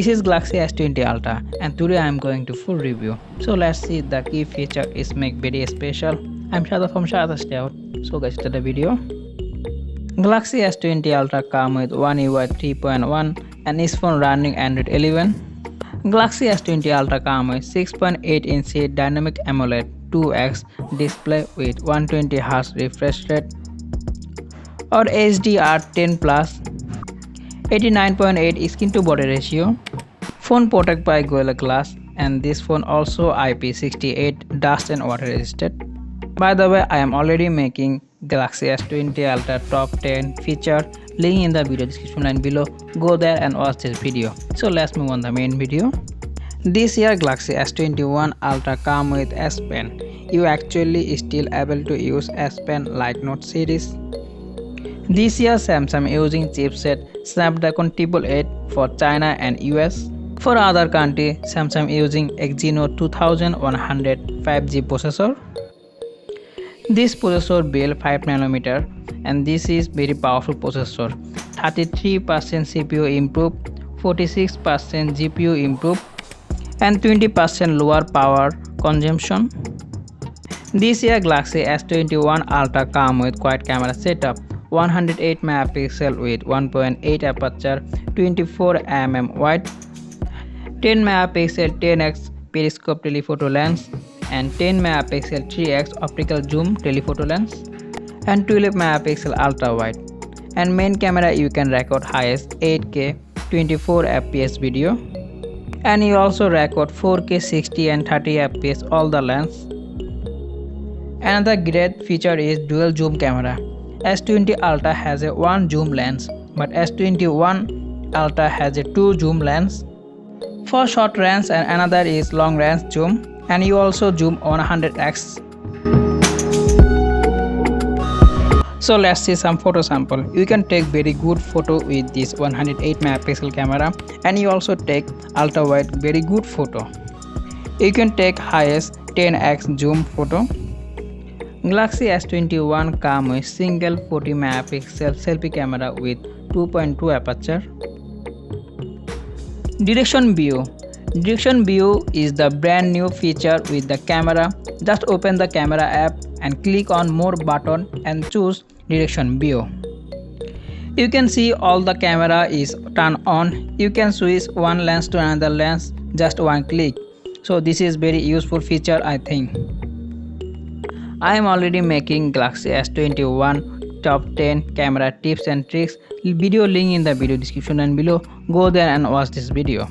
This is Galaxy S20 Ultra and today I am going to full review. So let's see the key feature is make very special. I'm Shada from SHADAT'S Dayout. So guys, start the video. Galaxy S20 Ultra come with One UI 3.1 and is phone running Android 11. Galaxy S20 Ultra come with 6.8-inch dynamic AMOLED 2x display with 120Hz refresh rate or HDR10+, 89.8 skin to body ratio. Phone protected by Gorilla Glass and this phone also IP68 dust and water resistant. By the way, I am already making Galaxy S20 Ultra top 10 feature, link in the video description line below. Go there and watch this video. So let's move on the main video. This year Galaxy S21 Ultra come with S Pen. You actually still able to use S Pen like Note series. This year Samsung using chipset Snapdragon 888 for China and US. For other country, Samsung using Exynos 2100 5G processor. This processor built 5nm and this is very powerful processor. 33% CPU improve, 46% GPU improve and 20% lower power consumption. This year Galaxy S21 Ultra come with quad camera setup. 108 megapixel with 1.8 aperture, 24mm wide, 10 megapixel 10x periscope telephoto lens and 10 megapixel 3x optical zoom telephoto lens and 12 megapixel ultra wide. And main camera you can record highest 8K 24 fps video and you also record 4K 60 and 30 fps all the lens. Another great feature is dual zoom camera. S20 Ultra has a 1 zoom lens, but S21 Ultra has a 2 zoom lens for short range and another is long range zoom, and you also zoom on 100x. So let's see some photo sample. You can take very good photo with this 108 megapixel camera and you also take ultra wide very good photo. You can take highest 10x zoom photo. Galaxy S21 come with single 40 megapixel selfie camera with 2.2 aperture. Direction view. Direction view is the brand new feature with the camera. Just open the camera app and click on more button and choose direction view. You can see all the camera is turned on. You can switch one lens to another lens just one click. So this is very useful feature I think. I am already making Galaxy S21 top 10 camera tips and tricks. Video link in the video description and below. Go there and watch this video.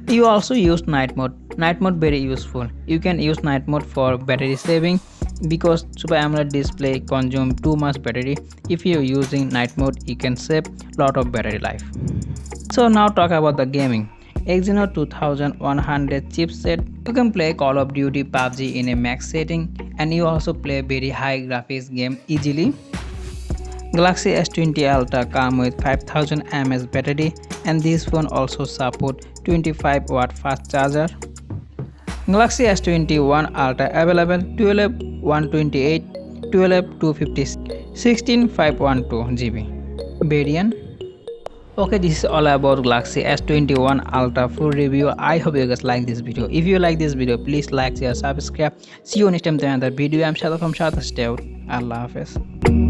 You also use night mode. Night mode very useful. You can use night mode for battery saving because Super AMOLED display consume too much battery. If you are using night mode, you can save lot of battery life. So now talk about the gaming. Exynos 2100 chipset. You can play Call of Duty PUBG in a max setting and you also play very high graphics game easily. Galaxy S20 Ultra come with 5000 mAh battery and this phone also support 25 watt fast charger. Galaxy S21 Ultra available 12 128, 12 256, 16 512 GB variant. Okay, this is all about Galaxy S21 Ultra full review. I hope you guys like this video. If you like this video, please like, share, subscribe. See you next time with another video. I'm Shada from SHADAT'S. Allah Hafiz.